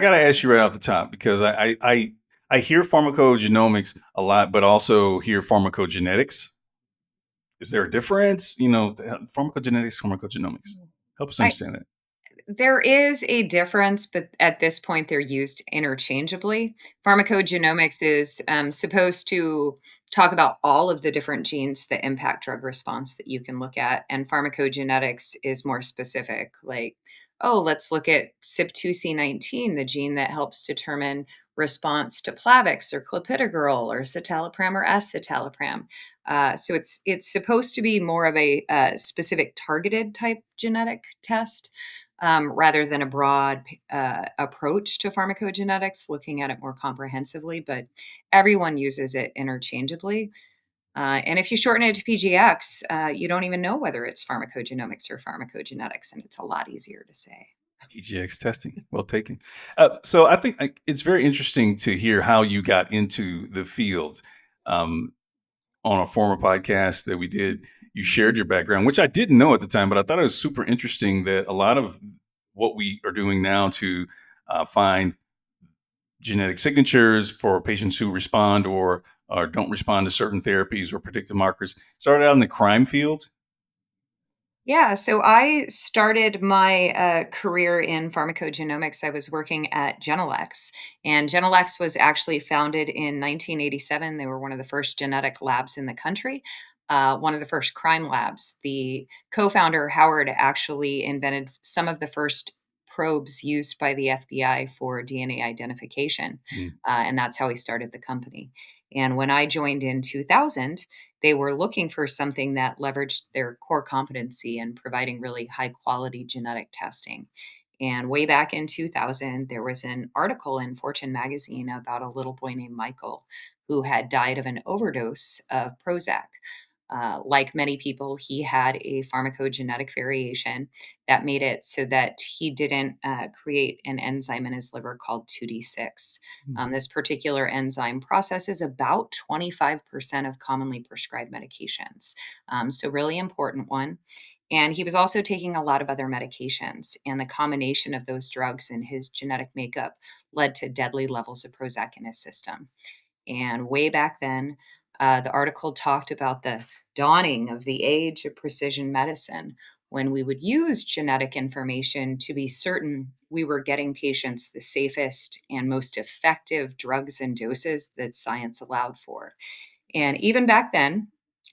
got to ask you right off the top because I hear pharmacogenomics a lot, but also hear pharmacogenetics. Is there a difference? Pharmacogenetics, pharmacogenomics. Help us I understand that. There is a difference, but at this point they're used interchangeably. Pharmacogenomics is supposed to talk about all of the different genes that impact drug response that you can look at, and pharmacogenetics is more specific, like, oh, let's look at CYP2C19, the gene that helps determine response to Plavix or clopidogrel or citalopram or escitalopram. So it's supposed to be more of a specific targeted type genetic test rather than a broad approach to pharmacogenetics, looking at it more comprehensively. But everyone uses it interchangeably. And if you shorten it to PGX, you don't even know whether it's pharmacogenomics or pharmacogenetics, and it's a lot easier to say. TGX testing. Well taken. So I think it's very interesting to hear how you got into the field. Um, on a former podcast that we did, you shared your background, which I didn't know at the time, but I thought it was super interesting that a lot of what we are doing now to find genetic signatures for patients who respond or don't respond to certain therapies or predictive markers started out in the crime field. Yeah, so I started my career in pharmacogenomics. I was working at Genelex, and Genelex was actually founded in 1987. They were one of the first genetic labs in the country, one of the first crime labs. The co founder, Howard, actually invented some of the first probes used by the FBI for DNA identification, Mm. and that's how he started the company. And when I joined in 2000, they were looking for something that leveraged their core competency in providing really high quality genetic testing. And way back in 2000, there was an article in Fortune magazine about a little boy named Michael who had died of an overdose of Prozac. Like many people, he had a pharmacogenetic variation that made it so that he didn't create an enzyme in his liver called 2D6. Mm. This particular enzyme processes about 25% of commonly prescribed medications. So, really important one. And he was also taking a lot of other medications, and the combination of those drugs and his genetic makeup led to deadly levels of Prozac in his system. And way back then, the article talked about the dawning of the age of precision medicine when we would use genetic information to be certain we were getting patients the safest and most effective drugs and doses that science allowed for. And even back then,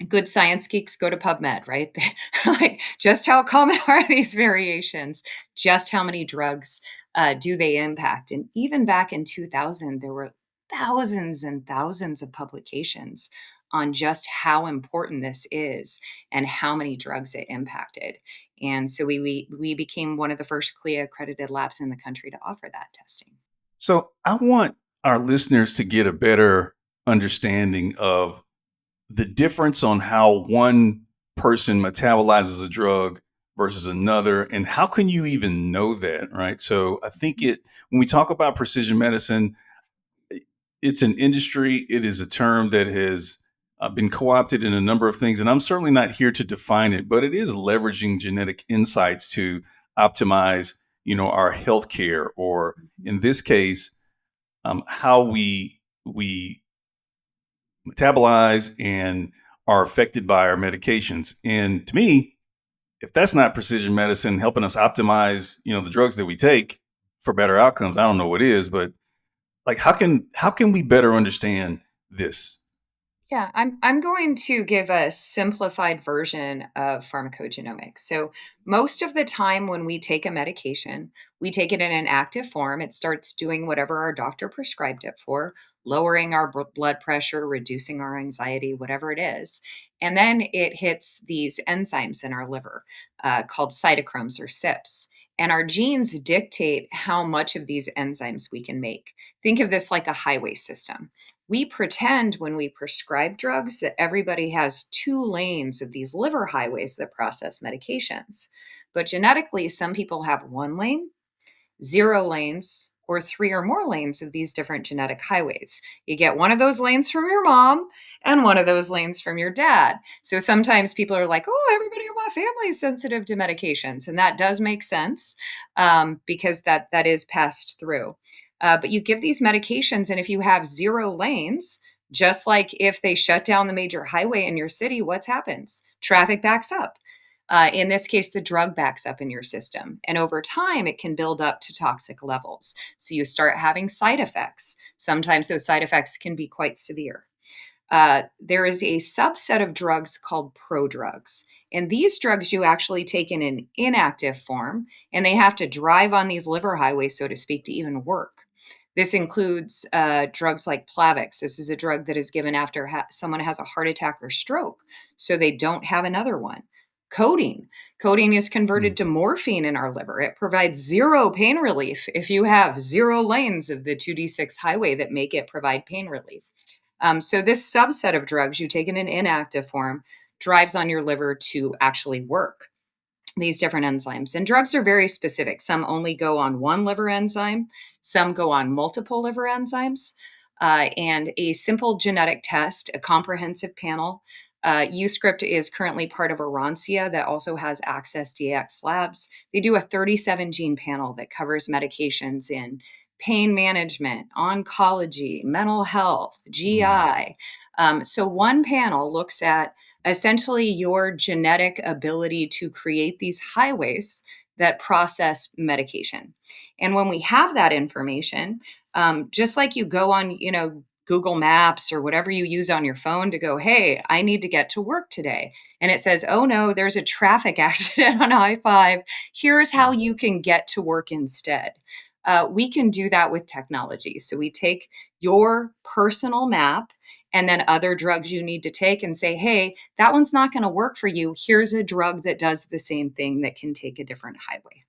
good science geeks go to PubMed, right? Like, just how common are these variations? Just how many drugs do they impact? And even back in 2000, there were thousands and thousands of publications on just how important this is and how many drugs it impacted. And so we became one of the first CLIA accredited labs in the country to offer that testing. So I want our listeners to get a better understanding of the difference on how one person metabolizes a drug versus another, and how can you even know that, right? So I think it when we talk about precision medicine, it's an industry, it is a term that has been co-opted in a number of things, and I'm certainly not here to define it, but it is leveraging genetic insights to optimize our healthcare, or in this case, how we metabolize and are affected by our medications. And to me, if that's not precision medicine helping us optimize, the drugs that we take for better outcomes, I don't know what is. But like, how can we better understand this? Yeah, I'm going to give a simplified version of pharmacogenomics. So, most of the time when we take a medication, we take it in an active form. It starts doing whatever our doctor prescribed it for, lowering our blood pressure, reducing our anxiety, whatever it is. And then it hits these enzymes in our liver called cytochromes or CYPs. And our genes dictate how much of these enzymes we can make. Think of this like a highway system. We pretend when we prescribe drugs that everybody has two lanes of these liver highways that process medications. But genetically, some people have one lane, zero lanes, or 3 or more lanes of these different genetic highways. You get one of those lanes from your mom and one of those lanes from your dad. So sometimes people are like, oh, everybody in my family is sensitive to medications. And that does make sense, because that is passed through. But you give these medications, and if you have 0 lanes, just like if they shut down the major highway in your city, what happens? Traffic backs up. In this case, the drug backs up in your system. And over time, it can build up to toxic levels. So you start having side effects. Sometimes those side effects can be quite severe. There is a subset of drugs called prodrugs. And these drugs you actually take in an inactive form, and they have to drive on these liver highways, so to speak, to even work. This includes drugs like Plavix. This is a drug that is given after someone has a heart attack or stroke, so they don't have another one. Codeine. Codeine is converted to morphine in our liver. It provides 0 pain relief if you have 0 lanes of the 2D6 highway that make it provide pain relief. So this subset of drugs you take in an inactive form drives on your liver to actually work these different enzymes. And drugs are very specific. Some only go on one liver enzyme, some go on multiple liver enzymes. And a simple genetic test, a comprehensive panel. UScript is currently part of Arancia that also has Access DX Labs. They do a 37 gene panel that covers medications in pain management, oncology, mental health, GI. So one panel looks at essentially your genetic ability to create these highways that process medication. And when we have that information, just like you go on, Google Maps or whatever you use on your phone to go, hey, I need to get to work today. And it says, oh no, there's a traffic accident on I-5. Here's how you can get to work instead. We can do that with technology. So we take your personal map and then other drugs you need to take and say, hey, that one's not going to work for you. Here's a drug that does the same thing that can take a different highway.